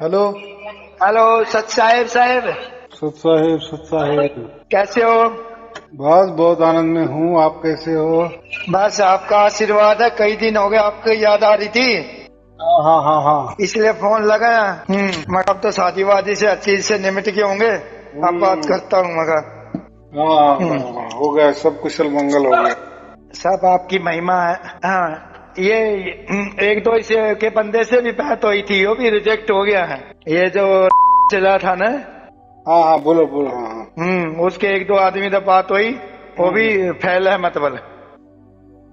Hello. Hello सत साहेब सत साहेब कैसे हो? बस बहुत आनंद में हूँ। आप कैसे हो? बस आपका आशीर्वाद है। कई दिन हो गए, आपकी याद आ रही थी हाँ हाँ हाँ हाँ। इसलिए फोन लगाया। मैं अब तो शादी वादी से अच्छी से निमट के होंगे, अब बात हम्म, करता हूँ मगर। हाँ हम्म, हो गया, सब कुशल मंगल हो गया। सब आपकी महिमा है। हाँ, ये एक दो इसे के बंदे से भी बात हुई थी, वो भी रिजेक्ट हो गया है। ये जो चला था ना, हाँ हाँ बोलो बोलो। हाँ हाँ। उसके एक दो आदमी से बात हुई, वो भी हम्म, फैल है मतलब।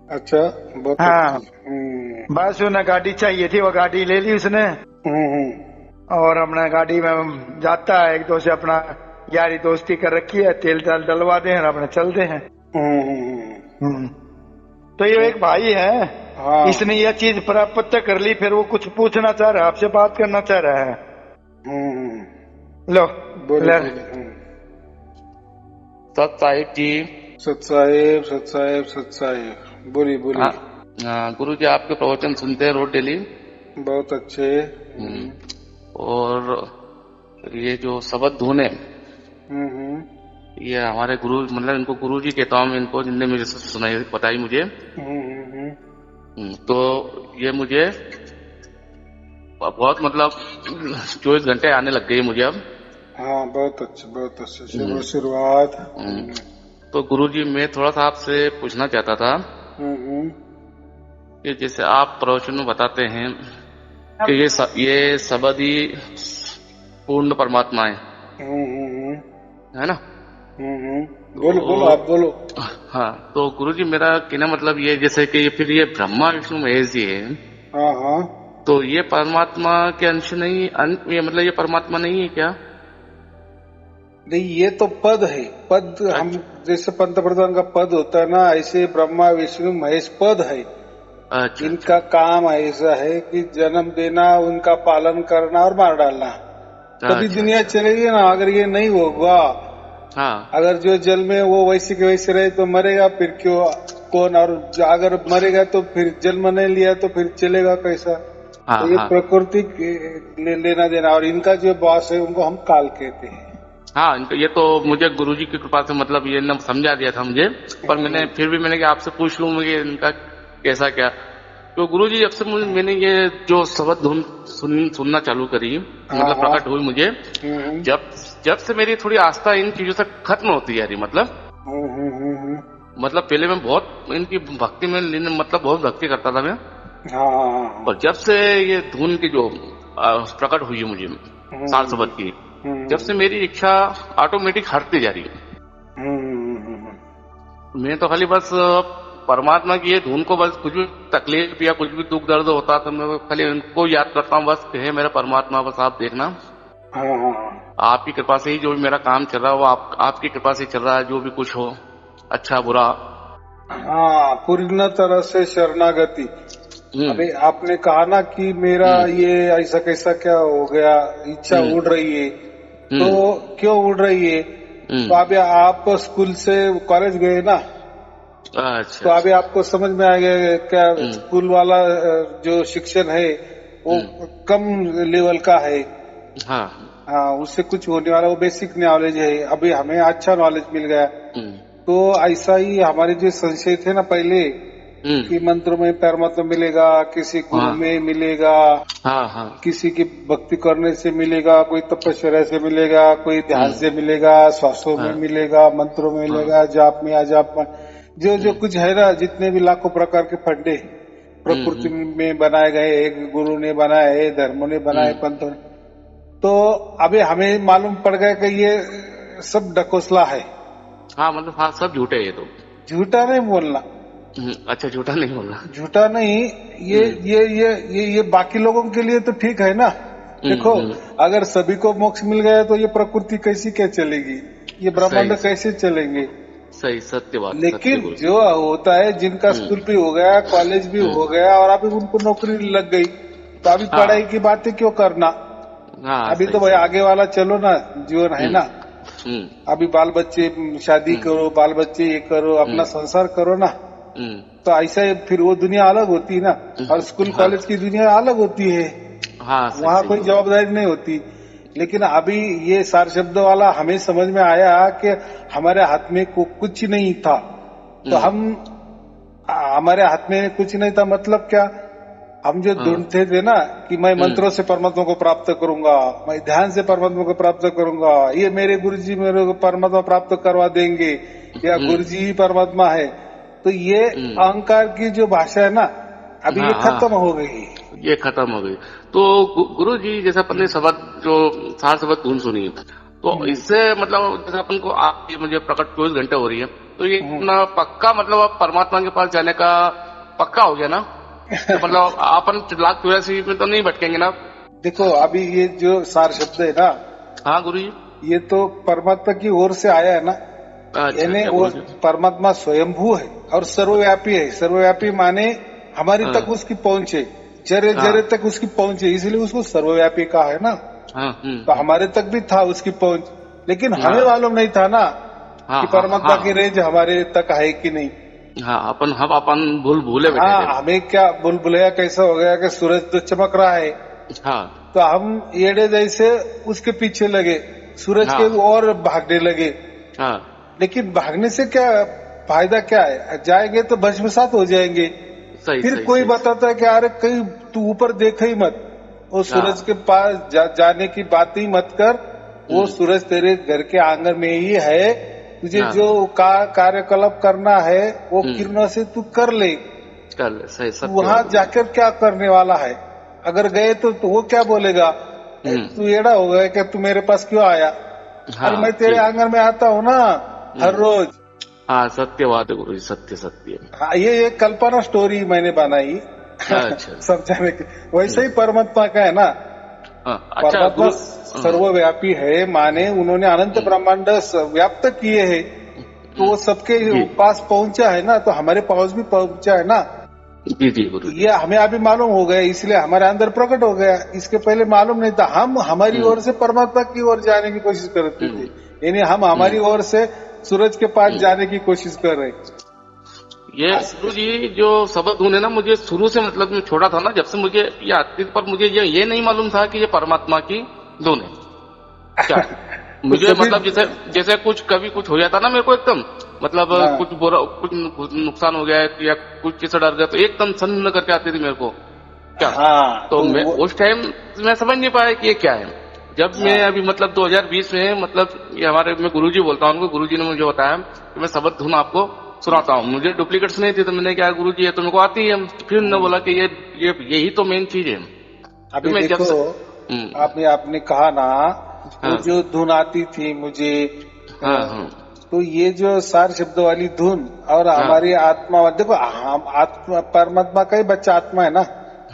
अच्छा, बहुत हाँ, अच्छी। बस उन्हें गाड़ी चाहिए थी, वो गाड़ी ले ली उसने हम्म। और अपना गाड़ी में जाता है, एक दो से अपना यारी दोस्ती कर रखी है, तेल तेल डलवा दे और अपने चलते हैं। हम्म। तो ये एक भाई है, हाँ। इसने ये चीज प्राप्त कर ली, फिर वो कुछ पूछना चाह रहा है, आपसे बात करना चाह रहा है। हम्म, लो बोले ले। बोले। सत साहिब जी। सत साहेब बोलिए बोलिए। गुरु जी आपके प्रवचन सुनते हैं रोज डेली। बहुत अच्छे। और ये जो शब्द धुन है, हम्म ये हमारे गुरु, मतलब इनको गुरु जी कहता हूँ मैं इनको, जिनने मुझे सुनाई बताई मुझे। हम्म। तो ये मुझे बहुत मतलब 24 घंटे आने लग गई मुझे अब। हाँ बहुत अच्छे शुभ हम्म, आशीर्वाद। हम्म। तो गुरु जी मैं थोड़ा सा आपसे पूछना चाहता था हम्म कि जैसे आप प्रवचन में बताते हैं कि ये शब्द ही पूर्ण परमात्मा है ना? बोलो बोलो, तो आप बोलो। हाँ, तो गुरुजी मेरा कहना मतलब ये, जैसे कि फिर ये ब्रह्मा विष्णु महेश जी है, हाँ हाँ। तो ये परमात्मा के अंश नहीं, ये मतलब ये परमात्मा नहीं है क्या? नहीं, ये तो पद है। पद हम अच्छा जैसे पंत प्रधान का पद होता है ना, ऐसे ब्रह्मा विष्णु महेश पद है। अच्छा अच्छा। इनका काम ऐसा है कि जन्म देना, उनका पालन करना और मार डालना, तभी अच्छा दुनिया अच्छा। चलेगी ना। अगर ये नहीं होगा, हाँ अगर जो जल में वो वैसे के वैसे रहे तो मरेगा फिर क्यों कौन? और अगर मरेगा तो फिर जन्म नहीं लिया तो फिर चलेगा कैसा? हाँ तो ये हाँ प्रकृति लेना देना। और इनका जो बॉस है उनको हम काल कहते हैं। हाँ, ये तो मुझे गुरुजी की कृपा से मतलब ये ना समझा दिया था मुझे, पर मैंने फिर भी मैंने कि आपसे पूछ लूं मुझे इनका कैसा क्या। तो गुरुजी जब से मैंने ये जो शब्द धुन सुनना चालू करी, हाँ मतलब हाँ। प्रकट हुई मुझे, हम्म जब जब से मेरी थोड़ी आस्था इन चीजों से खत्म होती जा रही। हम्म। मतलब पहले मैं बहुत इनकी भक्ति में मतलब बहुत भक्ति करता था मैं, हाँ हाँ पर जब से ये धुन की जो प्रकट हुई है मुझे सार शब्द की, जब से मेरी इच्छा ऑटोमेटिक हटती जा रही है। हम्म। मैं तो खाली बस परमात्मा की ये धुन को, बस कुछ भी तकलीफ या कुछ भी दुख दर्द होता तो मैं खाली उनको याद करता हूँ, बस हे मेरा परमात्मा, बस आप देखना, हाँ आपकी कृपा से ही जो भी मेरा काम चल रहा है वो आपकी कृपा से चल रहा है, जो भी कुछ हो अच्छा बुरा। हाँ, पूर्ण तरह से शरणागति। हम्म अरे आपने कहा ना कि मेरा हम्म ये ऐसा कैसा क्या हो गया, इच्छा हम्म उड़ रही है। तो हम्म क्यों उड़ रही है? तो हम्म। अभी आप स्कूल से कॉलेज गए ना, अच्छा तो अभी अच्छा। आपको समझ में आ गया क्या हम्म स्कूल वाला जो शिक्षण है वो हम्म। कम लेवल का है। हाँ। हाँ, उससे कुछ होने वाला, वो बेसिक नॉलेज है। अभी हमें अच्छा नॉलेज मिल गया। हम्म तो ऐसा ही हमारे जो संशय थे ना पहले, हम्म। कि मंत्रों में परमात्मा मिलेगा, किसी गुरु हाँ में मिलेगा, हाँ हाँ। किसी की भक्ति करने से मिलेगा, कोई तपस्या से मिलेगा, कोई ध्यान हम्म। से मिलेगा, श्वासों में हाँ मिलेगा, मंत्रों में हाँ। मिलेगा, जाप में अजाप में, जो जो हम्म कुछ है ना, जितने भी लाखों प्रकार के फंडे प्रकृति हम्म में बनाए गए, एक गुरु ने बनाए है, धर्मों ने बनाए, हम्म। पंथों ने। तो अभी हमें मालूम पड़ गया कि ये सब डकोसला है। हाँ मतलब हाँ, सब झूठे हैं ये तो। झूठा नहीं बोलना, अच्छा, झूठा नहीं बोलना। झूठा नहीं। ये हम्म ये ये ये बाकी लोगों के लिए तो ठीक है ना। देखो, हम्म। अगर सभी को मोक्ष मिल गया तो ये प्रकृति कैसी क्या चलेगी, ये ब्रह्मांड सही कैसे चलेंगे? सही, सत्य बात, सत्य लेकिन गुरु जी। जो होता है, जिनका स्कूल भी हो गया, कॉलेज भी हम्म। हो गया, और अभी उनको नौकरी लग गई, तो अभी पढ़ाई हाँ की बातें क्यों करना? हाँ, अभी सही तो भाई सही। आगे वाला चलो ना, जीवन है ना। हम्म अभी बाल बच्चे, शादी हम्म करो, बाल बच्चे ये करो, अपना हम्म संसार करो ना। हम्म। तो ऐसा ही फिर वो दुनिया अलग होती है ना, और स्कूल हाँ कॉलेज की दुनिया अलग होती है। हाँ वहाँ कोई जवाबदारी नहीं होती। लेकिन अभी ये सार शब्द वाला हमें समझ में आया कि हमारे हाथ में कुछ नहीं था, तो हमारे हाथ में कुछ नहीं था मतलब क्या, हम जो ढूंढते थे ना कि मैं मंत्रों से परमात्मा को प्राप्त करूंगा, मैं ध्यान से परमात्मा को प्राप्त करूंगा, ये मेरे गुरुजी मेरे को परमात्मा प्राप्त करवा देंगे, या गुरुजी ही परमात्मा है, तो ये अहंकार की जो भाषा है ना अभी ये खत्म हो गई, ये खत्म हो गई। तो गुरु जी जैसे अपन ने शब्द जो सार शब्द धुन सुनी, तो इससे मतलब जैसे अपन को आप मुझे प्रकट 24 घंटे हो रही है, तो ये अपना पक्का मतलब आप परमात्मा के पास जाने का पक्का हो गया ना? तो मतलब अपन 84 में तो नहीं भटकेंगे ना? देखो अभी ये जो सार शब्द है ना, हाँ गुरु जी, ये तो परमात्मा की ओर से आया है ना, यानी वो परमात्मा स्वयंभू है और सर्वव्यापी है। सर्वव्यापी माने हमारी तक उसकी पहुंच है, जरे जरे तक उसकी पहुंच है, इसलिए उसको सर्वव्यापी कहा है ना। तो हमारे तक भी था उसकी पहुंच, लेकिन हमें मालूम नहीं था ना कि परमात्मा की रेंज हमारे तक है कि नहीं। अपन भूले बैठे थे। हमें क्या भूल कैसा हो गया कि सूरज तो चमक रहा है, तो हम एड़े जैसे उसके पीछे लगे, सूरज के और भागने लगे। लेकिन भागने से क्या फायदा, क्या है, जाएंगे तो भस्मसात हो जाएंगे। फिर कोई बताता है कि अरे कहीं तू ऊपर देख ही मत, वो सूरज के पास जाने की बात ही मत कर, वो सूरज तेरे घर के आंगन में ही है, तुझे जो कार्यकलाप करना है वो किरणों से तू कर ले। सही, वहाँ जाकर क्या करने वाला है? अगर गए तो वो क्या बोलेगा, तू एड़ा हो गया कि तू मेरे पास क्यों आया? अरे मैं तेरे आंगन में आता हूँ ना हर रोज। हाँ सत्य बात है गुरु जी, सत्य। हाँ ये कल्पना स्टोरी मैंने बनाई समझाने की। वैसे ही परमात्मा का है ना, परमात्मा सर्वव्यापी है, माने उन्होंने अनंत ब्रह्मांड व्याप्त किए हैं, तो वो सबके पास पहुंचा है ना, तो हमारे पास भी पहुंचा है ना। जी गुरु, ये हमें अभी मालूम हो गया, इसलिए हमारे अंदर प्रकट हो गया। इसके पहले मालूम नहीं था, हम हमारी ओर से परमात्मा की ओर जाने की कोशिश करते थे, यानी हम हमारी ओर से सूरज के पास जाने की कोशिश कर रहे। ये गुरु जी जो शब्द धुन है ना, मुझे शुरू से मतलब मैं छोटा था ना, जब से मुझे ये आती, पर मुझे ये नहीं मालूम था कि ये परमात्मा की धुन है क्या। मुझे मतलब जैसे कुछ कभी कुछ हो जाता ना मेरे को एकदम, मतलब कुछ बुरा, कुछ नुकसान हो गया या कुछ किसी डर गया, तो एकदम सन्न करके आती थी मेरे को क्या। तो मैं उस टाइम मैं समझ नहीं पाया कि ये क्या है। जब मैं अभी मतलब 2020 में मतलब ये हमारे, मैं गुरुजी बोलता हूँ उनको, गुरुजी ने मुझे बताया कि मैं शब्द धुन आपको सुनाता हूँ। मुझे डुप्लीकेट्स नहीं थी, तो मैंने क्या गुरुजी ये तो मेरे को आती है। फिर उन्होंने बोला कि यही तो मेन चीज है। अभी मैं देखो आपने कहा ना वो जो धुन आती थी मुझे, तो ये जो सार शब्द वाली धुन और हमारी आत्मा, देखो आत्मा परमात्मा का ही बच्चा आत्मा है ना।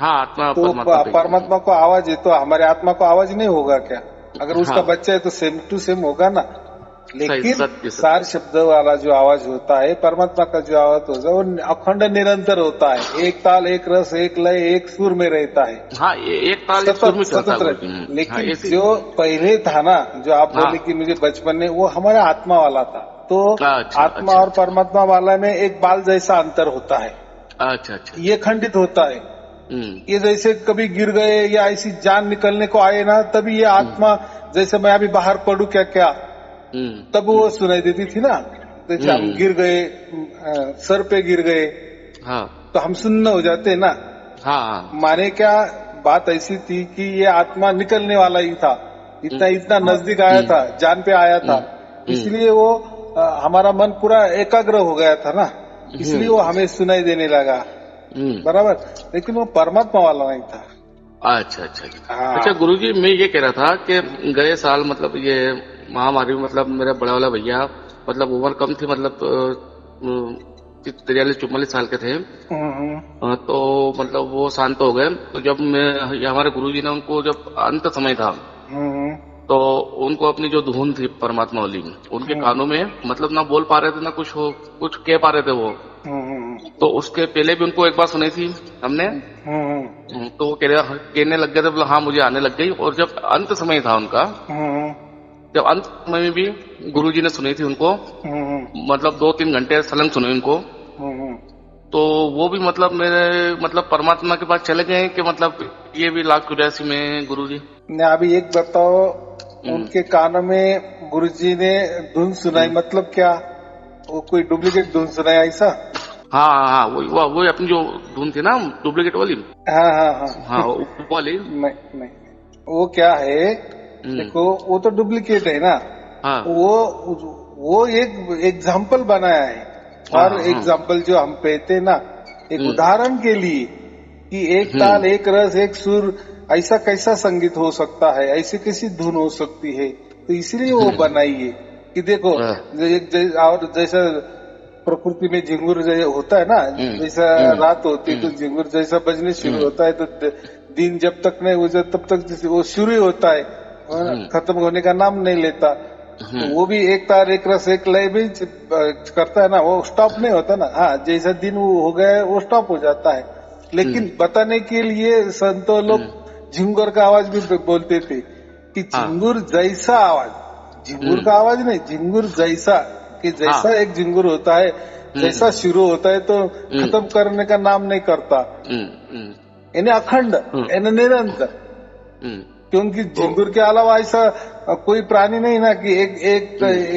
आत्मा तो परमात्मा को आवाज है, तो हमारे आत्मा को आवाज नहीं होगा क्या? अगर उसका बच्चा है तो सेम टू सेम होगा ना। लेकिन सार शब्द वाला जो आवाज होता है, परमात्मा का जो आवाज होता है, वो अखंड निरंतर होता है, एक ताल एक रस एक लय एक सुर में रहता है। एक ताल एक सुर में स्वतंत्र। लेकिन जो पहले था ना, जो आप बोले कि मुझे बचपन में, वो हमारा आत्मा वाला था। तो आत्मा और परमात्मा वाला में एक बाल जैसा अंतर होता है। ये खंडित होता है। ये जैसे कभी गिर गए या ऐसी जान निकलने को आए ना, तभी ये आत्मा, जैसे मैं अभी बाहर पड़ू क्या तब वो सुनाई देती थी ना। जैसे हम गिर गए, सर पे गिर गए, तो हम सुन्न हो जाते ना। माने क्या बात ऐसी थी कि ये आत्मा निकलने वाला ही था, इतना नजदीक आया था, जान पे आया था, इसलिए वो हमारा मन पूरा एकाग्र हो गया था ना, इसलिए वो हमें सुनाई देने लगा। बराबर। लेकिन वो परमात्मा वाला नहीं था। अच्छा गुरुजी, मैं ये कह रहा था कि गए साल मतलब ये महामारी में, मतलब मेरे बड़ा वाला भैया मतलब उम्र कम थी, मतलब 43-44 साल के थे, तो मतलब वो शांत हो गए। तो जब हमारे गुरुजी ने उनको, जब अंत समय था, तो उनको अपनी जो धुन थी परमात्मा वाली, उनके कानों में मतलब ना बोल पा रहे थे ना कुछ कह पा रहे थे वो। तो उसके पहले भी उनको एक बार सुनी थी हमने, तो वो कहने लग गए थे, बोला हाँ मुझे आने लग गई। और जब अंत समय था उनका, जब अंत समय में भी गुरुजी ने सुनी थी उनको, मतलब 2-3 घंटे सलंग सुने उनको। तो वो भी मतलब मेरे मतलब परमात्मा के पास चले गए कि मतलब ये भी 1,84 में गुरुजी? अभी एक बताओ, उनके कानों में गुरुजी ने धुन सुनाई, मतलब क्या? वो कोई डुप्लीकेट धुन सुनाई ऐसा? हाँ हाँ, वही अपनी जो धुन थी ना डुप्लीकेट वाली। हाँ हाँ हाँ हाँ वाली। नहीं नहीं, वो क्या है, देखो वो तो डुप्लीकेट है ना। हाँ। वो एक एग्जाम्पल बनाया है, और एग्जाम्पल जो हम कहते ना, एक उदाहरण के लिए कि एक ताल, एक रस, एक सुर, ऐसा कैसा संगीत हो सकता है, ऐसी कैसी धुन हो सकती है, तो इसीलिए वो बनाई है कि देखो और जैसा प्रकृति में झिंगुर होता है ना, जैसा रात होती है तो झिंगुर जैसा बजने शुरू होता है, तो दिन जब तक नहीं हो जाता तब तक वो शुरू ही होता है, खत्म होने का नाम नहीं लेता। तो वो भी एक तार, एक रस, एक लय भी करता है ना, वो स्टॉप नहीं होता ना। हाँ, जैसा दिन वो हो गया वो स्टॉप हो जाता है, लेकिन बताने के लिए संतों लोग झिंगुर का आवाज भी बोलते थे कि झिंगुर जैसा आवाज, झिंगुर का आवाज नहीं, झिंगुर जैसा, कि जैसा एक झिंगुर होता है, जैसा शुरू होता है तो खत्म करने का नाम नहीं करता, यानी अखंड, यानी निरंतर। क्योंकि झिंगुर के अलावा ऐसा कोई प्राणी नहीं ना कि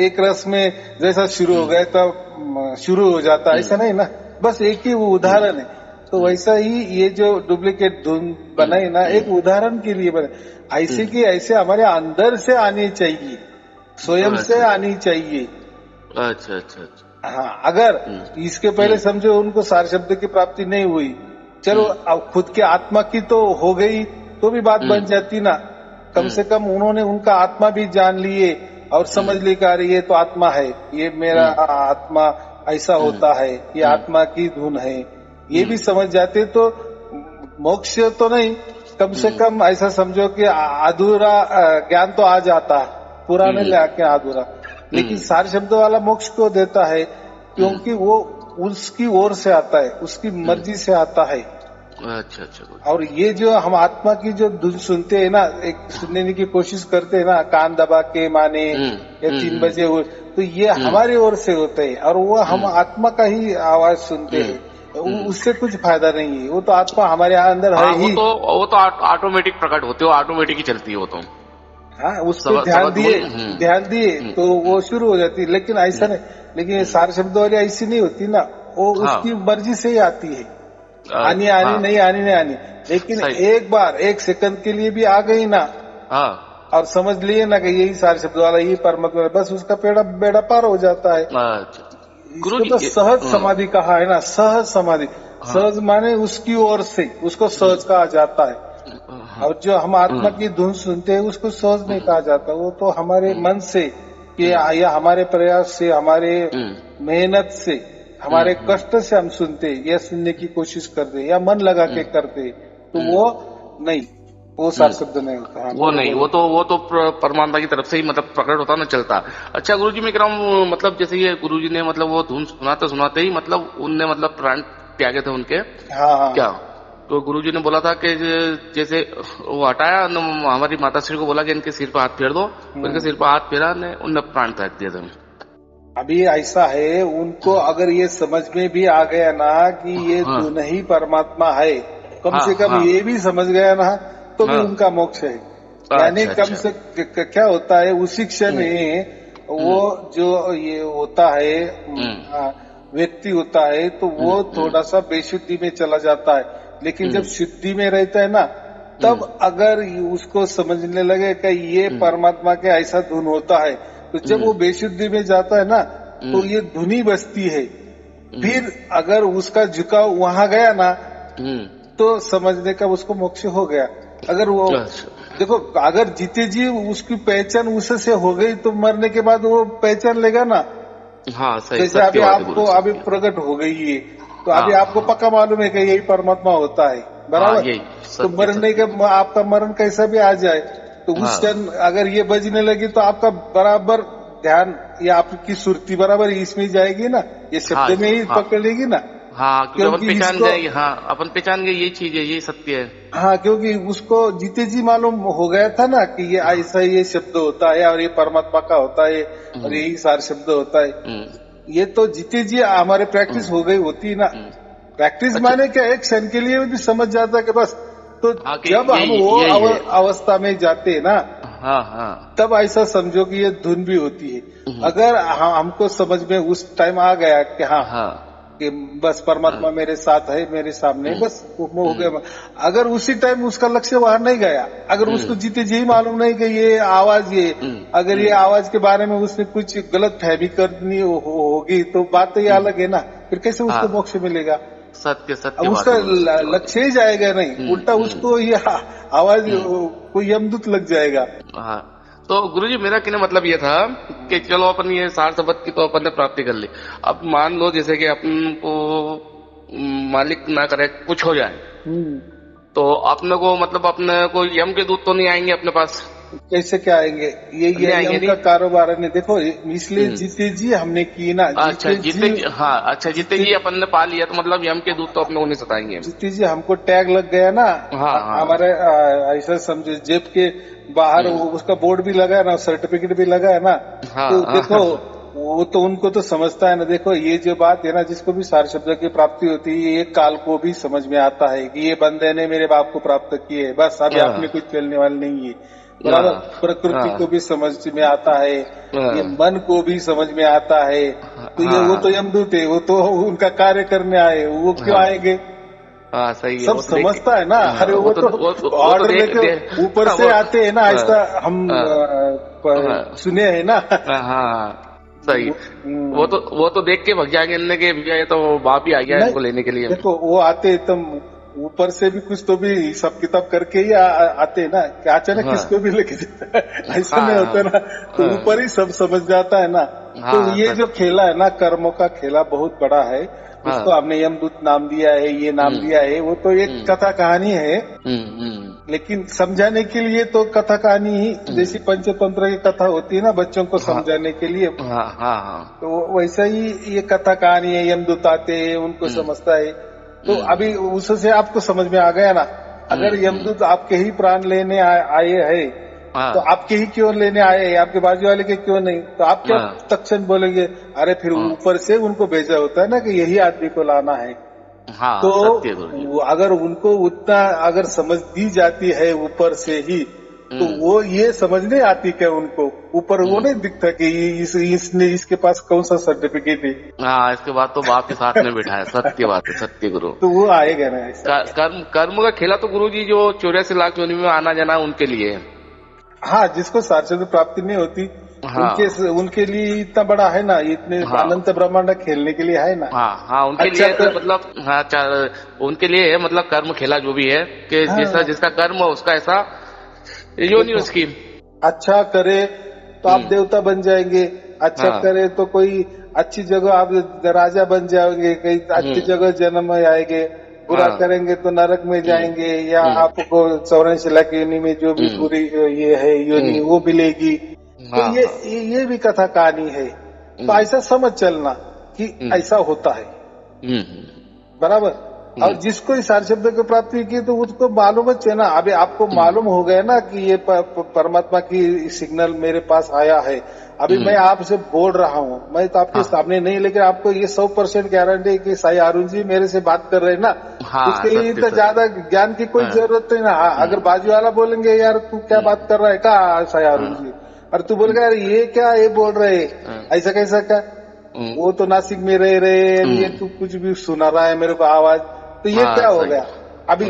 एक रस में जैसा शुरू हो गया तब शुरू हो जाता, ऐसा नहीं ना, बस एक ही वो उदाहरण है। तो वैसा ही ये जो डुप्लीकेट धुन बनाई ना, एक उदाहरण के लिए बने, ऐसे की ऐसे हमारे अंदर से आनी चाहिए, स्वयं से आनी चाहिए। अच्छा अच्छा अच्छा। हाँ, अगर इसके पहले समझो उनको सार शब्द की प्राप्ति नहीं हुई, चलो अब खुद के आत्मा की तो हो गई तो भी बात बन जाती ना, कम से कम उन्होंने उनका आत्मा भी जान लिए और समझ ली कि अरे ये तो आत्मा है, ये मेरा आत्मा ऐसा होता है, ये आत्मा की धुन है, ये भी समझ जाते तो मोक्ष तो नहीं, कम से कम ऐसा समझो कि अधूरा ज्ञान तो आ जाता, पूरा नहीं लेके अधूरा। लेकिन सार शब्द वाला मोक्ष क्यों देता है? क्योंकि वो उसकी ओर से आता है, उसकी मर्जी से आता है। अच्छा अच्छा। और ये जो हम आत्मा की जो धुन सुनते हैं ना, एक सुनने की कोशिश करते हैं ना, कान दबा के माने या 3 बजे हो, तो ये हमारी ओर से होते हैं, और वो हम आत्मा का ही आवाज सुनते हैं, उससे कुछ फायदा नहीं है। वो तो आत्मा हमारे अंदर है ही, वो तो ऑटोमेटिक प्रकट होते हो, ऑटोमेटिक ही चलती है वो तो। हाँ, उस पर ध्यान दिए तो वो शुरू हो जाती है। लेकिन ऐसा नहीं, लेकिन ये सार शब्द वाली ऐसी नहीं होती ना, वो उसकी मर्जी से ही आती है, आनी नहीं आनी, लेकिन एक बार 1 सेकंड के लिए भी आ गई ना, और समझ लिए ना कि यही सार शब्द वाला, यही परमात्मा, बस उसका बेड़ा पार हो जाता है। इसको तो सहज समाधि कहा है ना, सहज समाधि। सहज माने उसकी ओर से, उसको सहज कहा जाता है। और जो हम आत्मा की धुन सुनते हैं उसको सहज नहीं कहा जाता, वो तो हमारे मन से या हमारे प्रयास से, हमारे मेहनत से, हमारे कष्ट से हम सुनते या सुनने की कोशिश करते या मन लगा के करते, तो वो नहीं, वो सार शब्द नहीं होता। वो नहीं, वो तो परमात्मा की तरफ से ही मतलब प्रकट होता ना, चलता। अच्छा गुरुजी, मैं कह रहा हूँ मतलब जैसे ये गुरुजी ने मतलब वो धुन सुनाते ही मतलब उनने मतलब प्राण त्यागे थे उनके। हाँ। क्या तो गुरुजी ने बोला था कि जैसे वो हटाया, हमारी माता श्री को बोला कि इनके सिर पर हाथ फेर दो, उनके सिर पर हाथ फेरा, उनने प्राण त्याग दिए थे। अभी ऐसा है, उनको अगर ये समझ में भी आ गया ना कि ये धुन ही परमात्मा है, कम से कम ये भी समझ गया ना, तो भी उनका मोक्ष है। यानी कम से क्या होता है, उसी क्षण में वो जो ये होता है व्यक्ति होता है, तो वो थोड़ा सा बेशुद्धि में चला जाता है। लेकिन जब शुद्धि में रहता है ना, तब अगर उसको समझने लगे कि ये परमात्मा के ऐसा धुन होता है, तो जब वो बेशुद्धि में जाता है ना, तो ये धुनी बसती है। फिर अगर उसका झुकाव वहां गया ना, तो समझने का उसको मोक्ष हो गया। अगर वो देखो, अगर जीते जी उसकी पहचान उससे हो गई, तो मरने के बाद वो पहचान लेगा ना। हाँ, सही। जैसे अभी आपको अभी प्रकट हो गई है, तो अभी आपको पक्का मालूम है कि यही परमात्मा होता है, बराबर। तो मरने के आपका मरण कैसा भी आ जाए, तो उस क्षण अगर ये बजने लगी तो आपका बराबर ध्यान या आपकी सुरती बराबर इसमें जाएगी ना, ये शब्द में ही पकड़ेगी ना। हाँ, क्योंकि पहचान जाएगी। हाँ, अपन पहचान गए ये चीज है, ये सत्य है। हाँ, क्योंकि उसको जीते जी मालूम हो गया था ना कि ये ऐसा ये शब्द होता है और ये परमात्मा का होता है और यही सार शब्द होता है। ये तो जीते जी हमारे प्रैक्टिस हो गई होती ना, प्रैक्टिस माने क्या, एक क्षण के लिए भी समझ जाता कि बस। तो जब हम वो अवस्था में जाते हैं ना, तब ऐसा समझो कि ये धुन भी होती है। अगर हमको समझ में उस टाइम आ गया कि कि बस परमात्मा मेरे साथ है, मेरे सामने, बस वो हो गया। अगर उसी टाइम उसका लक्ष्य वहां नहीं गया, अगर उसको जीते जी मालूम नहीं कि ये आवाज, ये अगर ये आवाज के बारे में उसने कुछ गलत फहमी करनी होगी तो बात तो ये अलग है ना, फिर कैसे उसको मोक्ष मिलेगा? सत्य सत्य उसका लक्ष्य ही जाएगा नहीं, उल्टा उसको ये आवाज कोई यमदूत लग जाएगा। तो गुरुजी मेरा कहने मतलब ये था कि चलो अपन ये सार शब्द की तो अपन ने प्राप्ति कर ली। अब मान लो जैसे कि अपन को मालिक ना करे कुछ हो जाए, तो अपने को मतलब अपने को यम के दूत तो नहीं आएंगे अपने पास? कैसे क्या आएंगे? ये यम का कारोबार है। देखो इसलिए जीते जी हमने की ना। अच्छा जीते जी, हाँ अच्छा जीते जी अपन ने पा लिया तो मतलब यम के दूत तो अपने को नहीं सताएंगे। जीते जी हमको टैग लग गया ना। हमारे ऐसा समझे जेब के बाहर उसका बोर्ड भी लगा है ना, सर्टिफिकेट भी लगा है ना। तो देखो वो तो उनको तो समझता है ना। देखो ये जो बात है ना, जिसको भी सार शब्द की प्राप्ति होती है, ये काल को भी समझ में आता है कि ये बंदे ने मेरे बाप को प्राप्त किए है, बस अभी आपने कुछ चलने वाले नहीं है। बराबर प्रकृति को भी समझ में आता है, ये मन को भी समझ में आता है। तो ये वो तो यमदूत है, वो तो उनका कार्य करने आए, वो क्यों आएंगे? सही है, सब समझता है ना। अरे वो तो ऑर्डर लेके ऊपर से आते हैं ना, ऐसा हम सुने हैं ना। सही। वो तो देख के भग जाएंगे कि भैया ये तो बाप ही आ गया इनको लेने के लिए। देखो वो आते एकदम ऊपर से भी कुछ तो भी हिसाब किताब करके ही आते हैं ना, कि अचानक किसको भी लेके जाता है, ऐसा नहीं होता ना। तो ऊपर ही सब समझ जाता है ना। तो ये जो खेला है ना, कर्मों का खेला बहुत बड़ा है। उसको हमने यमदूत नाम दिया है, ये नाम दिया है। वो तो एक कथा कहानी है, लेकिन समझाने के लिए तो कथा कहानी ही, जैसी पंचतंत्र की कथा होती है ना बच्चों को समझाने के लिए, तो वैसा ही ये कथा कहानी है। यमदूत आते हैं, उनको समझता है। तो अभी उससे आपको समझ में आ गया ना। अगर यमदूत आपके ही प्राण लेने आए हैं, तो आपके ही क्यों लेने आए हैं, आपके बाजू वाले के क्यों नहीं? तो आप क्या तक्षण बोलेंगे? अरे फिर ऊपर से उनको भेजा होता है ना कि यही आदमी को लाना है। तो अगर उनको उतना अगर समझ दी जाती है ऊपर से ही, तो वो ये समझ नहीं आती क्या उनको? ऊपर वो नहीं दिखता कि इसने इसके पास कौन सा सर्टिफिकेट है। इसके बाद तो बाप के साथ में बैठा है। सत्य बात है, सत्य गुरु। तो वो आएगा ना ऐसा। कर्म का खेला तो गुरु जी जो 84 लाख योनि में आना जाना उनके लिए है। हाँ, जिसको साक्षात प्राप्ति नहीं होती, उनके लिए इतना बड़ा है ना, इतने अनंत ब्रह्मांड खेलने के लिए है ना। उनके लिए तो मतलब उनके लिए है, मतलब कर्म खेला जो भी है कि जैसा जिसका कर्म हो उसका ऐसा योनि उसकी। अच्छा करे तो आप देवता बन जाएंगे, अच्छा करे तो कोई अच्छी जगह आप राजा बन जाओगे, कहीं अच्छी जगह जन्म आएंगे। बुरा करेंगे तो नरक में जाएंगे, या आपको 84 लाख योनि में जो भी पूरी ये है योनि वो मिलेगी। तो ये भी कथा कहानी है। तो ऐसा समझ चलना कि ऐसा होता है। बराबर। और जिसको इस सार शब्द की प्राप्ति की तो उसको मालूम है ना। अभी आपको मालूम हो गया ना कि ये परमात्मा की सिग्नल मेरे पास आया है। अभी मैं आपसे बोल रहा हूँ, मैं तो आपके सामने नहीं, लेकिन आपको ये 100% गारंटी है कि साई अरुण जी मेरे से बात कर रहे हैं ना। उसके लिए इतना ज्यादा ज्ञान की कोई जरूरत नहीं ना। अगर बाजू वाला बोलेंगे यार तू क्या बात कर रहा है क्या साई अरुण जी, और तू बोलेगा यार ये क्या ये बोल रहे, ऐसा कैसा क्या, वो तो नासिक में रह रहे, ये तू कुछ भी सुना रहा है मेरे को आवाज, तो ये क्या हो गया? अभी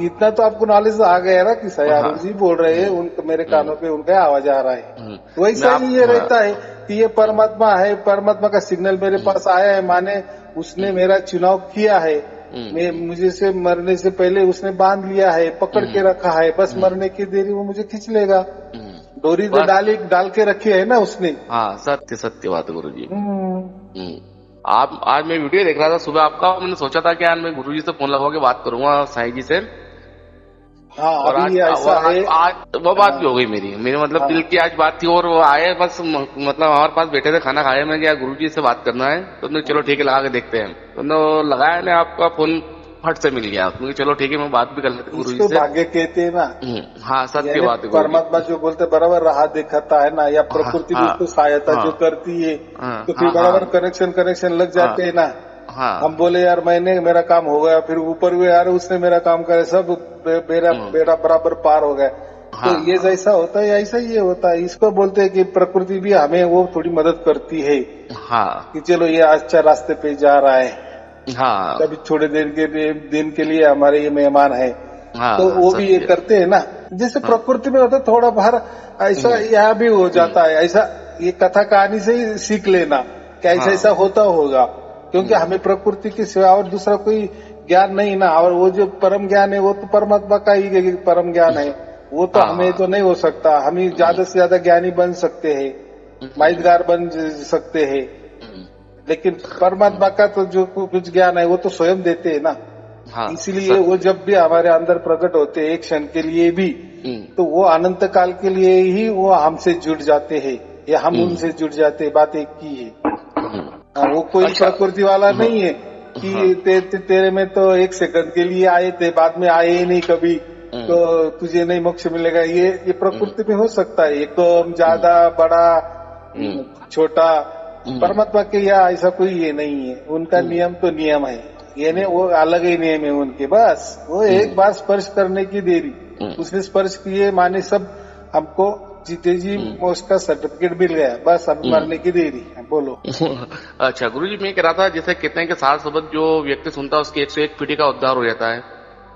इतना तो आपको नॉलेज आ गया ना कि सयारू जी बोल रहे हैं, उनके मेरे कानों पे उनका आवाज आ रहा है। वैसा ही ये रहता है कि ये परमात्मा है, परमात्मा का सिग्नल मेरे पास आया है, माने उसने मेरा चुनाव किया है। मुझे से मरने से पहले उसने बांध लिया है, पकड़ के रखा है, बस मरने की देरी वो मुझे खींच लेगा। डोरी तो डाल के रखी है ना उसने। सत्य सत्य बात गुरु जी। आप आज मैं वीडियो देख रहा था सुबह आपका, मैंने सोचा था कि आज मैं गुरुजी से फोन लगवा के बात करूंगा साईं जी से। और आज वो बात भी हो गई मेरी मतलब दिल की आज बात थी, और वो आए बस मतलब हमारे पास बैठे थे, खाना खाया, मैं क्या गुरुजी से बात करना है, तो चलो ठीक है लगा के देखते हैं। तो लगाया ने आपका फोन फट से मिल गया, मुझे चलो ठीक है मैं बात भी कर लेते गुरुजी से। भाग्य कहते हैं ना। सत्य बात है। परमात्मा जो बोलते बराबर राह दिखाता है ना, या प्रकृति भी उसको सहायता जो करती है, तो फिर बराबर कनेक्शन लग जाते हैं ना। हम बोले यार मेरा काम हो गया, फिर ऊपर हुए यार उसने मेरा काम करे, सब मेरा बेड़ा बराबर पार हो गया। तो ये जैसा होता है ऐसा ये होता है। इसको बोलते हैं कि प्रकृति भी हमें वो थोड़ी मदद करती है कि चलो ये अच्छा रास्ते पे जा रहा है, कभी थोड़े दिन के लिए हमारे ये मेहमान है, तो वो भी ये करते हैं ना। जैसे प्रकृति में होता है थोड़ा बाहर ऐसा यहाँ भी हो जाता है। ऐसा ये कथा कहानी से ही सीख लेना कि ऐसा ऐसा होता होगा, क्योंकि हमें प्रकृति के सिवा और दूसरा कोई ज्ञान नहीं ना। और वो जो परम ज्ञान है वो तो परमात्मा का ही परम ज्ञान है, वो तो हमें तो नहीं हो सकता। हम ही ज्यादा से ज्यादा ज्ञानी बन सकते हैं, माहितगार बन सकते हैं, लेकिन परमात्मा का तो जो कुछ ज्ञान है वो तो स्वयं देते हैं ना। इसलिए वो जब भी हमारे अंदर प्रकट होते हैं एक क्षण के लिए भी, तो वो अनंत काल के लिए ही वो हमसे जुड़ जाते हैं या हम उनसे जुड़ जाते हैं। बात एक की है, वो कोई प्रकृति वाला नहीं है कि तेरे में तो एक सेकंड के लिए आए थे, बाद में आए ही नहीं कभी, तो तुझे नहीं मोक्ष मिलेगा। ये प्रकृति में हो सकता है, एक तो ज्यादा बड़ा छोटा। परमात्मा के यहाँ ऐसा कोई ये नहीं है, उनका नियम तो नियम है, ये नहीं वो अलग ही नियम है उनके। बस वो एक बार स्पर्श करने की देरी, उसने स्पर्श किए माने सब हमको जीते जी उसका सर्टिफिकेट मिल गया, बस अब मरने की देरी। बोलो। अच्छा गुरुजी, मैं कह रहा था जैसे कहते हैं कि 60 शब्द जो व्यक्ति सुनता है उसकी 101 पीढ़ी का उद्धार हो जाता है।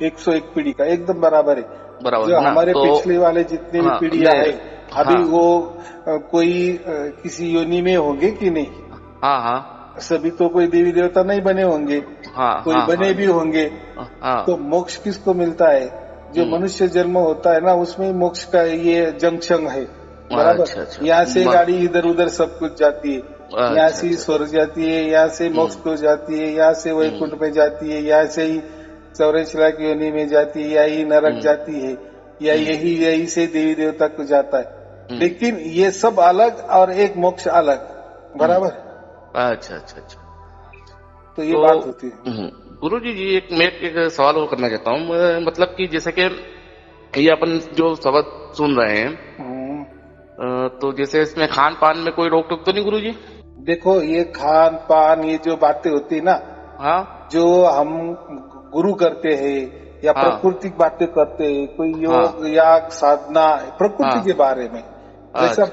101 पीढ़ी का एकदम बराबर है, बराबर जो हमारे पिछले वाले जितने भी पीढ़ियां है अभी वो कोई किसी योनि में होंगे कि नहीं। सभी तो कोई देवी देवता नहीं बने होंगे, कोई बने भी होंगे। तो मोक्ष किसको मिलता है? जो मनुष्य जन्म होता है ना उसमें मोक्ष का ये जंक्शन है, बराबर। यहाँ से गाड़ी इधर उधर सब कुछ जाती है, यहाँ से स्वर्ग जाती है, यहाँ से मोक्ष को जाती है, यहाँ से वैकुंठ में जाती है, यहाँ से ही 84 लाख योनि में जाती है, यही नरक जाती है, या यही से देवी देवता को जाता है। लेकिन ये सब अलग और एक मोक्ष अलग, बराबर। अच्छा। तो ये बात होती है। गुरुजी जी मैं एक सवाल और करना चाहता हूँ, मतलब कि जैसे कि ये अपन जो शब्द सुन रहे हैं, तो जैसे इसमें खान पान में कोई रोक टोक तो नहीं गुरुजी? देखो ये खान पान ये जो बातें होती है ना, जो हम गुरु करते हैं या प्राकृतिक बातें करते हैं, कोई योग या साधना प्रकृति के बारे में, जैसा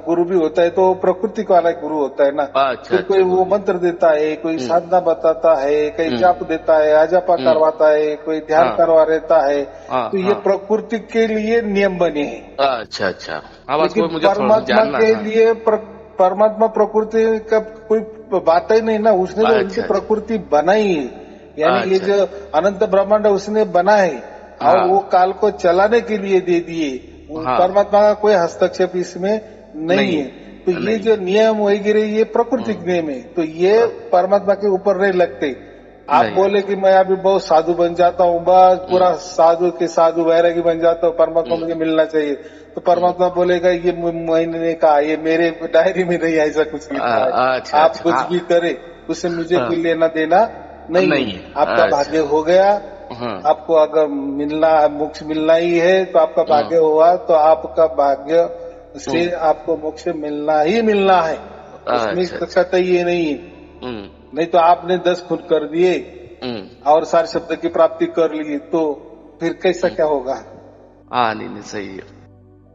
गुरु भी होता है तो प्रकृति वाला गुरु होता है ना। तो कोई वो मंत्र देता है, कोई साधना बताता है, कोई जाप देता है, आजापा करवाता है, कोई ध्यान करवा रहता है, तो ये प्रकृति के लिए नियम बने हैं। अच्छा। लेकिन परमात्मा के लिए परमात्मा प्रकृति का कोई बात ही नहीं ना, उसने तो उनकी प्रकृति बनाई है, यानी ये जो अनंत ब्रह्मांड उसने बना है और वो काल को चलाने के लिए दे दिए। परमात्मा का कोई हस्तक्षेप इसमें नहीं है। तो ये जो नियम वगैरह ये प्राकृतिक नियम है, तो ये परमात्मा के ऊपर नहीं लगते। आप बोले कि मैं अभी बहुत साधु बन जाता हूँ, बस पूरा साधु के साधु वैरागी बन जाता हूँ, परमात्मा मुझे मिलना चाहिए, तो परमात्मा बोलेगा ये मैंने कहा, ये मेरे डायरी में नहीं ऐसा कुछ लिखा है। आप कुछ भी करे उससे मुझे कोई लेना देना नहीं। आपका भाग्य हो गया, आपको अगर मोक्ष मिलना ही है तो आपका भाग्य हुआ, तो आपका भाग्य से आपको मोक्ष मिलना ही मिलना है, उसमें कतई ये नहीं है। नहीं तो आपने 10 खून कर दिए और सारे शब्द की प्राप्ति कर ली, तो फिर कैसा क्या होगा? नहीं सही है।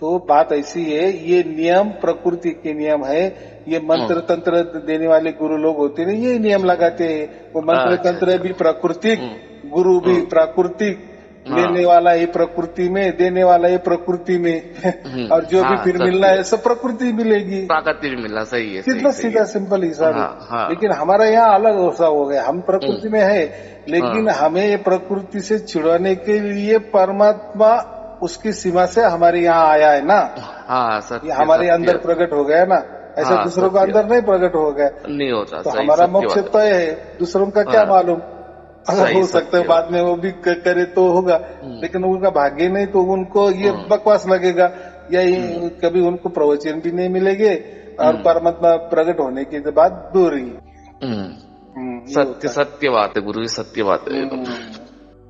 तो बात ऐसी है, ये नियम प्रकृति के नियम है। ये मंत्र तंत्र देने वाले गुरु लोग होते हैं, ये नियम लगाते हैं। वो मंत्र तंत्र भी प्राकृतिक, गुरु भी प्राकृतिक, लेने वाला ही प्रकृति में, देने वाला ही प्रकृति में, और जो भी फिर मिलना है सब प्रकृति मिलेगी, प्रकृति भी मिलना। सही है, कितना सीधा सिंपल हिसाब है। लेकिन हमारा यहाँ अलग ऐसा हो गया, हम प्रकृति में है, लेकिन हमें प्रकृति से छुड़ाने के लिए परमात्मा उसकी सीमा से हमारे यहाँ आया है ना। ये हमारे अंदर प्रकट हो गया ना, ऐसा दूसरों का अंदर नहीं प्रकट हो गया, नहीं होता। तो हमारा मोक्ष तय है, दूसरों का क्या मालूम, अगर हो सकता है बाद में वो भी करे तो होगा, लेकिन उनका भाग्य नहीं, तो उनको ये बकवास लगेगा, या कभी उनको प्रवचन भी नहीं मिलेंगे, और परमात्मा प्रकट होने के बाद दूर ही। सत्य बात है गुरु जी, सत्य बात है।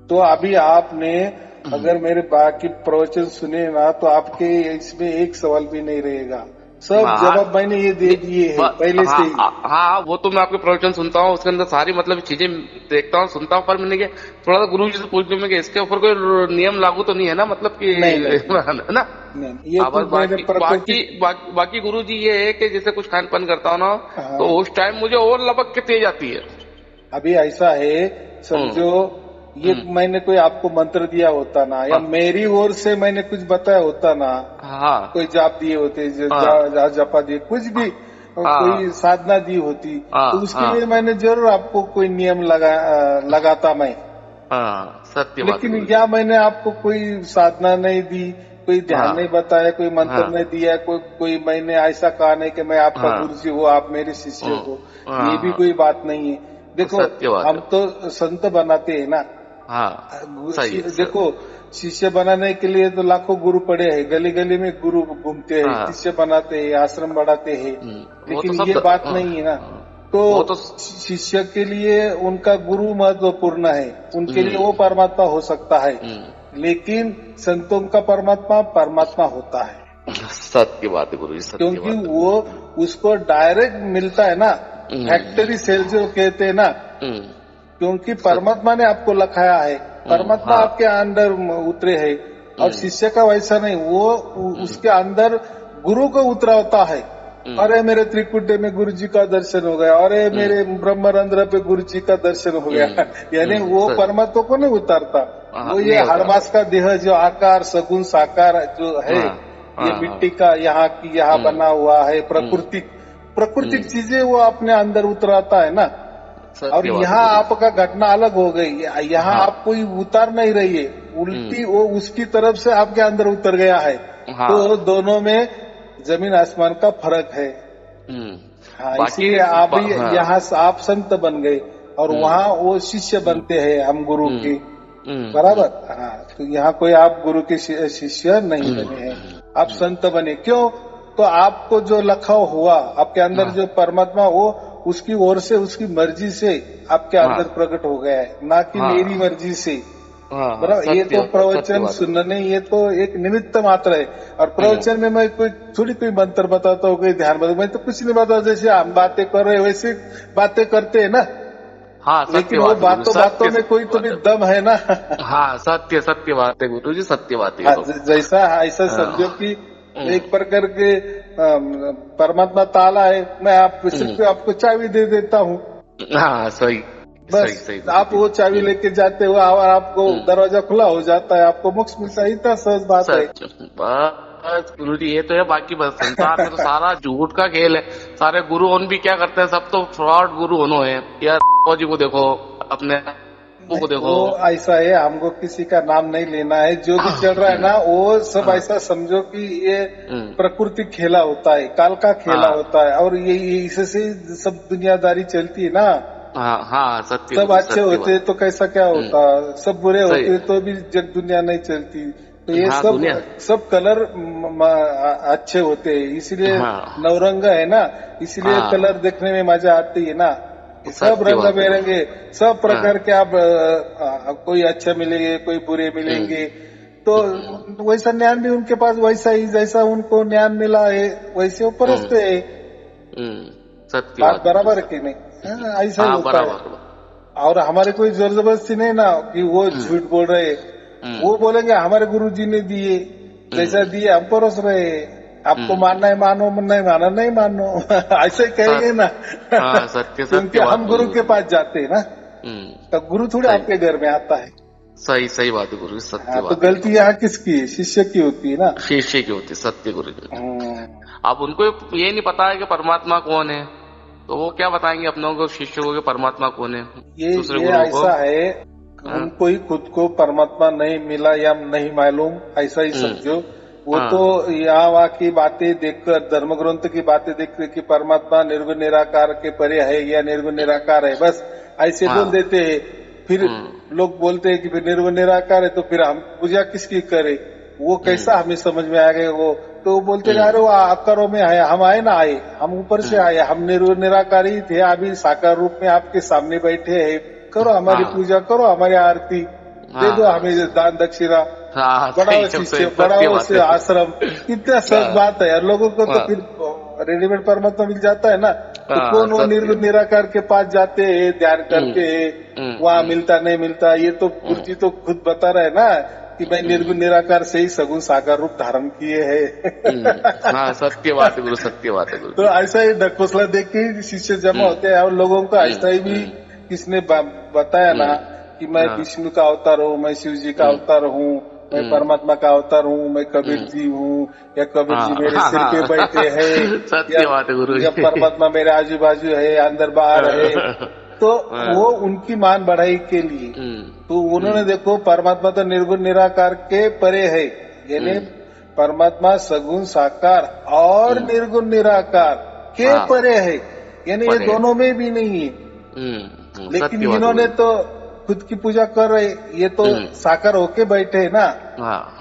तो अभी आपने अगर मेरे बाकी प्रवचन सुने ना, तो आपके इसमें एक सवाल भी नहीं रहेगा सब जवाब मैंने ये दे दिए है पहले से ही। हाँ, वो तो मैं आपके प्रवचन सुनता हूँ, उसके अंदर सारी मतलब चीजें देखता हूँ, सुनता हूँ, पर मैंने क्या थोड़ा सा गुरु जी से पूछ लूँ मैं कि इसके ऊपर कोई नियम लागू तो नहीं है ना, मतलब कि नहीं, ना। ये बाकी गुरु जी ये है कि जैसे कुछ खान पान करता हूँ ना, तो उस टाइम मुझे और लपक के तेज आती है। अभी ऐसा है, समझो ये मैंने कोई आपको मंत्र दिया होता ना, या मेरी ओर से मैंने कुछ बताया होता ना, कोई जाप दिए होते, जपा दिए, कुछ भी कोई साधना दी होती, तो उसके लिए मैंने जरूर आपको कोई नियम लगाता मैं। सत्य। लेकिन या मैंने आपको कोई साधना नहीं दी, कोई ध्यान नहीं बताया, कोई मंत्र नहीं दिया, कोई मैंने ऐसा कहा नहीं कि मैं आपका गुरु जी हो, आप मेरे शिष्य हो, ये भी कोई बात नहीं है। देखो हम तो संत बनाते हैं ना। देखो शिष्य बनाने के लिए तो लाखों गुरु पड़े हैं, गली गली में गुरु घूमते हैं, शिष्य बनाते हैं, आश्रम बढ़ाते हैं, लेकिन ये बात नहीं है ना। तो शिष्य के लिए उनका गुरु महत्वपूर्ण है, उनके लिए वो परमात्मा हो सकता है, लेकिन संतों का परमात्मा होता है। सत्य बात है गुरु जी, क्योंकि वो उसको डायरेक्ट मिलता है ना, फैक्ट्री सेल जो कहते हैं ना, क्योंकि परमात्मा ने आपको लखाया है, परमात्मा आपके अंदर उतरे है, और शिष्य का वैसा नहीं, वो उसके अंदर गुरु को उतरा होता है। अरे मेरे त्रिकुटे में गुरु जी का दर्शन हो गया, अरे मेरे ब्रह्मरंध्र पे गुरु जी का दर्शन हो गया, यानी वो परमात्मा को नहीं उतारता, वो ये हड़मास का देह जो आकार सगुण साकार जो है, ये मिट्टी का यहाँ की यहाँ बना हुआ है, प्राकृतिक चीजें वो अपने अंदर उतराता है ना। और यहाँ आपका घटना अलग हो गई, यहाँ आप कोई उतार नहीं रही है, उल्टी वो उसकी तरफ से आपके अंदर उतर गया है। तो दोनों में जमीन आसमान का फर्क है। इसलिए आप भी यहाँ आप संत बन गए, और वहाँ वो शिष्य बनते हैं हम गुरु के, बराबर। तो यहाँ कोई आप गुरु के शिष्य नहीं बने हैं, आप संत बने। क्यों? तो आपको जो लखाव हुआ आपके अंदर, जो परमात्मा, वो उसकी ओर से, उसकी मर्जी से आपके अंदर प्रकट हो गया है, ना कि मेरी मर्जी से। बराबर। ये तो प्रवचन सुनने, ये तो एक निमित्त मात्र है। और प्रवचन में मैं कोई मंत्र बताता हूँ, कोई ध्यान बताता हूँ, मैं तो कुछ नहीं बताता, जैसे हम बातें कर रहे वैसे बातें करते हैं ना। लेकिन वो बातों में कोई तो भी दम है ना। सत्य बात है गुरु जी, सत्य बात है। जैसा ऐसा समझो कि एक प्रकार के परमात्मा ताला है, मैं आपको चाबी दे देता हूँ। सही। बस आप वो चाबी लेके जाते हो और आपको दरवाजा खुला हो जाता है, आपको मोक्ष मिलता है। इतना सहज बात है। बस गुरु जी ये तो है, बाकी बस संसार में तो सारा झूठ का खेल है। सारे गुरु उन भी क्या करते हैं, सब तो फ्रॉड गुरु उन्हों है यार। जी को देखो, अपने को देखो, ऐसा है, हमको किसी का नाम नहीं लेना है। जो भी चल रहा है ना, वो सब ऐसा समझो कि ये प्रकृति खेला होता है, काल का खेला होता है, और ये इससे सब दुनियादारी चलती है ना। सत्य। सब अच्छे होते तो कैसा क्या होता, सब बुरे होते तो भी जग दुनिया नहीं चलती। तो ये सब कलर अच्छे होते हैं, इसलिए नवरंग है ना, इसलिए कलर देखने में मजा आती है ना। सब रंग बिरंगे, सब प्रकार के आप कोई अच्छे मिलेंगे, कोई बुरे मिलेंगे। तो वैसा ज्ञान भी उनके पास वैसा ही, जैसा उनको ज्ञान मिला है वैसे वो परस्ते है। सत्य बात बराबर है कि नहीं? ऐसा ही होता है। और हमारे कोई जोर जबरदस्ती नहीं ना कि वो झूठ बोल रहे, वो बोलेंगे हमारे गुरु जी ने दिए, जैसा दिए हम परोस रहे, आपको मानना है मानो, नहीं माना नहीं मानो, ऐसे कहेंगे ना। सत्य। क्योंकि हम गुरु के पास जाते हैं ना, तो गुरु थोड़े आपके घर में आता है। सही बात है गुरु, सत्य बात। तो गलती यहाँ किसकी है? शिष्य की होती है ना, शिष्य की होती है। सत्य गुरु जी। अब उनको ये नहीं पता है कि परमात्मा कौन है, तो वो क्या बताएंगे अपनों को, शिष्य को, परमात्मा कौन है? ये ऐसा है, उनको ही खुद को परमात्मा नहीं मिला या नहीं मालूम, ऐसा ही समझो। वो तो यहाँ वहाँ की बातें देखकर, धर्म ग्रंथ की बातें देखकर कि परमात्मा निर्गुण निराकार के परे है या निर्गुण निराकार है, बस ऐसे बोल देते हैं। फिर लोग बोलते हैं कि फिर निर्गुण निराकार है, तो फिर हम पूजा किसकी करें? वो कैसा हमें समझ में आ गए वो? तो वो बोलते अरे वो आकारों में आए, हम आए ना आए, हम ऊपर से आए, हम निर्गुण निराकार ही थे, अभी साकार रूप में आपके सामने बैठे हैं, करो हमारी पूजा, करो हमारी आरती, दे दो हमें दान दक्षिणा, बढ़ाओ शिष्य, बढ़ाओ से आश्रम। इतना सब बात है यार, लोगों को तो फिर रेडीमेड परमात्मा मिल जाता है ना, तो कौन वो निर्गुण निराकार के पास जाते हैं ध्यान करके, वहाँ मिलता नहीं मिलता। ये तो गुरु जी तो खुद बता रहे ना कि मैं निर्गुण निराकार से ही सगुण साकार रूप धारण किए है। हाँ, सत्य बात है गुरु, सत्य बात है गुरु। तो ऐसा ही ढकोसला देख के शिष्य जमा होते हैं, और लोगों को ऐसा ही भी किसने बताया ना कि मैं विष्णु का अवतार हूँ, मैं शिव जी का अवतार हूँ, मैं परमात्मा का अवतार हूँ, मैं कबीर जी हूँ, या कबीर जी मेरे सिर पे बैठे हैं, सत्य बात है गुरु, या परमात्मा मेरे आजू बाजू है, अंदर बाहर है। तो वो उनकी मान बढ़ाई के लिए, तो उन्होंने देखो परमात्मा तो निर्गुण निराकार के परे है, यानी परमात्मा सगुण साकार और निर्गुण निराकार के परे है, यानी ये दोनों में भी नहीं है। लेकिन इन्होंने तो खुद की पूजा कर रहे, ये तो साकार होके बैठे है ना,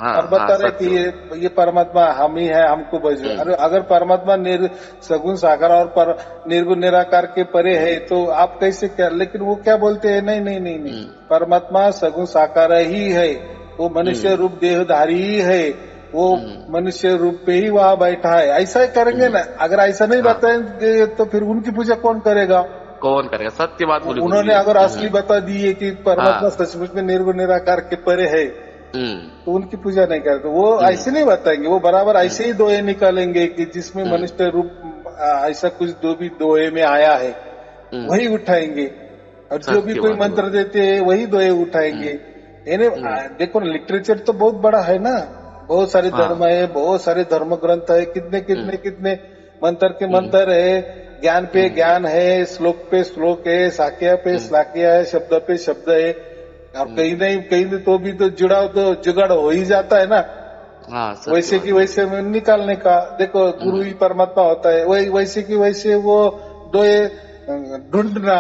और बता रहे कि ये परमात्मा हम ही है, हमको बजो। अगर परमात्मा सगुण साकार और निर्गुण निराकार के परे है तो आप कैसे क्या, लेकिन वो क्या बोलते हैं, नहीं नहीं नहीं नहीं, परमात्मा सगुण साकार ही है, वो मनुष्य रूप देहधारी ही है, वो मनुष्य रूप पे ही वहाँ बैठा है। ऐसा ही करेंगे ना, अगर ऐसा नहीं बताएंगे तो फिर उनकी पूजा कौन करेगा, कौन करेगा? सत्य बात बोली। उन्होंने अगर असली बता दी है कि परमात्मा सचमुच में निर्गुण निराकार के परे है, तो उनकी पूजा नहीं करते। वो ऐसे नहीं बताएंगे, वो बराबर ऐसे ही दोहे निकालेंगे कि जिसमें मनुष्य रूप ऐसा कुछ दोहे में आया है वही उठाएंगे, और जो भी कोई मंत्र देते हैं वही दोहे उठाएंगे। यानी देखो ना, लिटरेचर तो बहुत बड़ा है ना, बहुत सारे धर्म है, बहुत सारे धर्म ग्रंथ है, कितने कितने कितने मंत्र के मंत्र है, ज्ञान पे ज्ञान है, श्लोक पे श्लोक है, साक्या पे साक्या है, शब्द पे शब्द है, और कहीं नहीं कहीं तो भी तो जुगाड़ हो ही जाता है ना। वैसे की वैसे में निकालने का, देखो गुरु ही परमात्मा होता है, वही वैसे की वैसे वो दोहे ढूंढना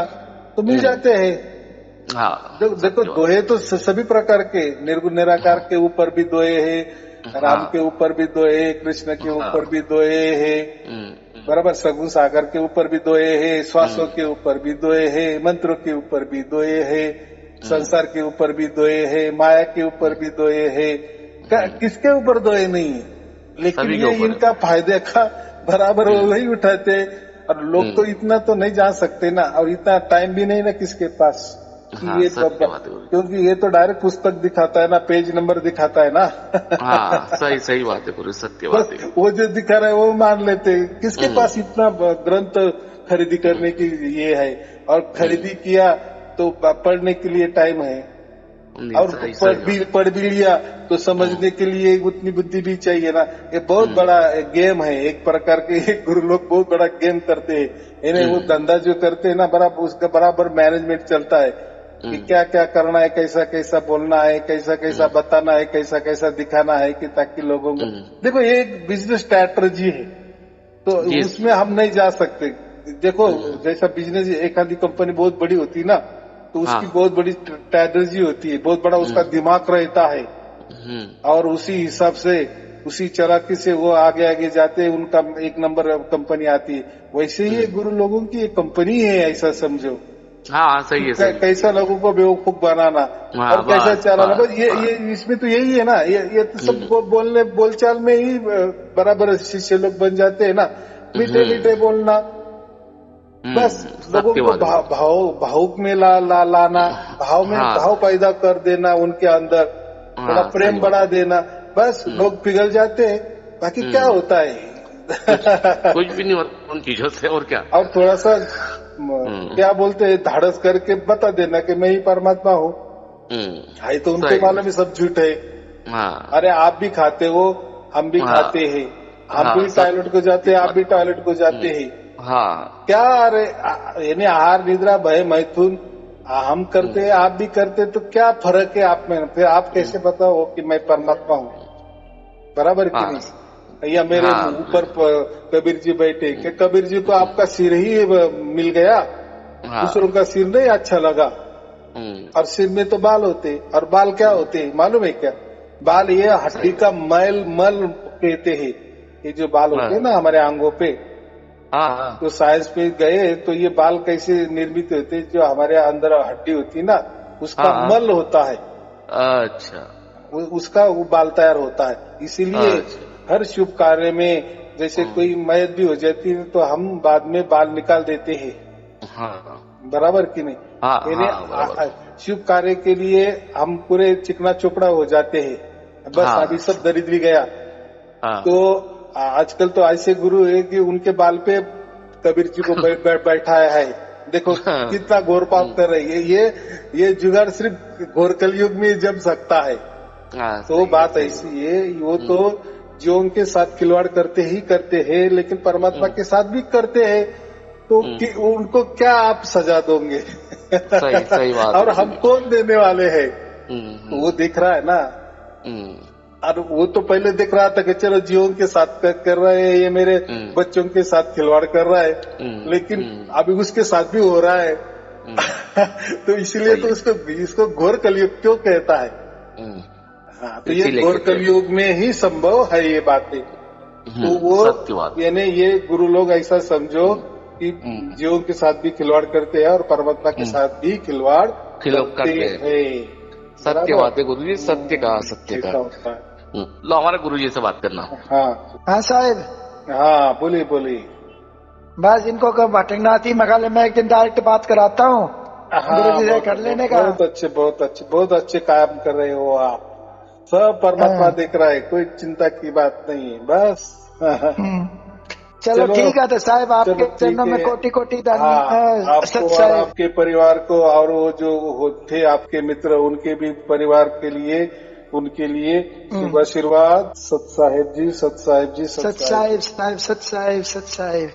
तो मिल जाते हैं। देखो दोहे तो सभी प्रकार के, निर्गुण निराकार के ऊपर भी दोहे है, राम के ऊपर भी दोहे, कृष्ण के ऊपर भी दोहे है, बराबर, सगुण सागर के ऊपर भी दोहे है, श्वासों के ऊपर भी दोहे है, मंत्रों के ऊपर भी दोहे है, संसार के ऊपर भी दोहे है, माया के ऊपर भी दोहे है, किसके ऊपर दोहे नहीं है। लेकिन ये इनका फायदे का बराबर वही उठाते, और लोग तो इतना तो नहीं जान सकते ना, और इतना टाइम भी नहीं ना किसके पास कि ये क्योंकि ये तो डायरेक्ट पुस्तक दिखाता है ना, पेज नंबर दिखाता है ना। सही सही बात है पूरी, सत्य बात है। वो जो दिखा रहा है वो मान लेते हैं, किसके पास इतना ग्रंथ खरीदी करने की ये है, और खरीदी किया तो पढ़ने के लिए टाइम है, और पढ़ भी लिया तो समझने के लिए उतनी बुद्धि भी चाहिए ना। ये बहुत बड़ा गेम है, एक प्रकार के गुरु लोग बहुत बड़ा गेम करते हैं, इन्हें वो धंधा जो करते हैं ना, बराबर उसका बराबर मैनेजमेंट चलता है कि क्या क्या करना है, कैसा कैसा बोलना है, कैसा कैसा बताना है, कैसा कैसा दिखाना है, कि ताकि लोगों को देखो ये एक बिजनेस स्ट्रैटेजी है, तो उसमें हम नहीं जा सकते। देखो जैसा बिजनेस, एक आधी कंपनी बहुत बड़ी होती है ना, तो उसकी बहुत बड़ी स्ट्रैटेजी होती है, बहुत बड़ा उसका दिमाग रहता है, और उसी हिसाब से उसी चालाकी से वो आगे आगे जाते, उनका एक नंबर कंपनी आती है। वैसे ही गुरु लोगों की एक कंपनी है, ऐसा समझो। सही है। कैसा लोगों को बेवकूफ बनाना और कैसा चलाना, बस ये इसमें तो यही है ना, ये तो सब बोलचाल में ही बराबर शिष्य लोग बन जाते हैं ना, मीठे मीठे बोलना, बस लोगों को भावुक में लाना, भाव में भाव पैदा कर देना, उनके अंदर थोड़ा प्रेम बढ़ा देना, बस लोग पिघल जाते हैं। बाकी क्या होता है कुछ भी नहीं होता उन चीजों से, और क्या। और थोड़ा सा क्या बोलते हैं, धाड़स करके बता देना कि मैं ही परमात्मा हूँ, है तो उनके मालूम में सब झूठ है। अरे आप भी खाते हो, हम भी खाते हैं, हम भी टॉयलेट को जाते हैं, आप भी टॉयलेट को जाते हैं। क्या अरे यानी आहार निद्रा भय मैथुन हम करते हैं, आप भी करते, तो क्या फर्क है आप में? फिर आप कैसे बताओ कि मैं परमात्मा हूँ? बराबर कि नहीं? या मेरे ऊपर कबीर जी बैठे, कि कबीर जी को आपका सिर ही मिल गया, दूसरों का सिर नहीं अच्छा लगा, और सिर में तो बाल होते, और बाल क्या होते मालूम है क्या? बाल ये हड्डी का मल कहते हैं, ये जो बाल होते हैं ना हमारे आंगों पे, तो साइंस पे गए तो ये बाल कैसे निर्मित होते, जो हमारे अंदर हड्डी होती है ना, उसका मल होता है। अच्छा, उसका वो बाल तैयार होता है। इसीलिए हर शुभ कार्य में जैसे कोई मैयत भी हो जाती है तो हम बाद में बाल निकाल देते हैं। हाँ बराबर कि नहीं? शुभ कार्य के लिए हम पूरे चिकना चोपड़ा हो जाते हैं। बस अभी सब दरिद्र भी गया। तो आजकल तो ऐसे गुरु है कि उनके बाल पे कबीर जी को बैठाया है। देखो कितना घोर पाप कर रही है। ये जुगाड़ सिर्फ घोर कलयुग में जम सकता है। तो बात ऐसी है, वो तो जीवन के साथ खिलवाड़ करते ही करते हैं, लेकिन परमात्मा के साथ भी करते हैं। तो उनको क्या आप सजा दोगे? सही बात। और हम कौन देने वाले हैं? वो दिख रहा है ना। और वो तो पहले दिख रहा था कि चलो जीवन के साथ कर रहा है, ये मेरे बच्चों के साथ खिलवाड़ कर रहा है, लेकिन अभी उसके साथ भी हो रहा है। तो इसलिए तो इसको घोर कलयुग क्यों कहता है? हाँ, तो ये घोर कलयुग में ही संभव है ये बातें। तो वो यानी ये गुरु लोग ऐसा समझो कि जीवन के साथ भी खिलवाड़ करते हैं और परमात्मा के साथ भी खिलवाड़ करते हैं। सत्य बात है गुरु जी, सत्य का लो हमारे गुरु जी से बात करना। हाँ साहब। हाँ बोलिए बोलिए। बस इनको कब भटकना आती मगाले मैं एक दिन डायरेक्ट बात कराता हूँ गुरु जी से कर लेने का। बहुत अच्छे काम कर रहे हो आप। सब परमात्मा देख रहा है, कोई चिंता की बात नहीं है। बस चलो ठीक है। तो साहब आपके चरणों में कोटि कोटि आपको और आपके परिवार को, और वो जो थे आपके मित्र उनके भी परिवार के लिए, उनके लिए शुभ आशीर्वाद। सत साहेब जी, सत साहेब जी, सत साहेब, सत साहेब, सत साहेब।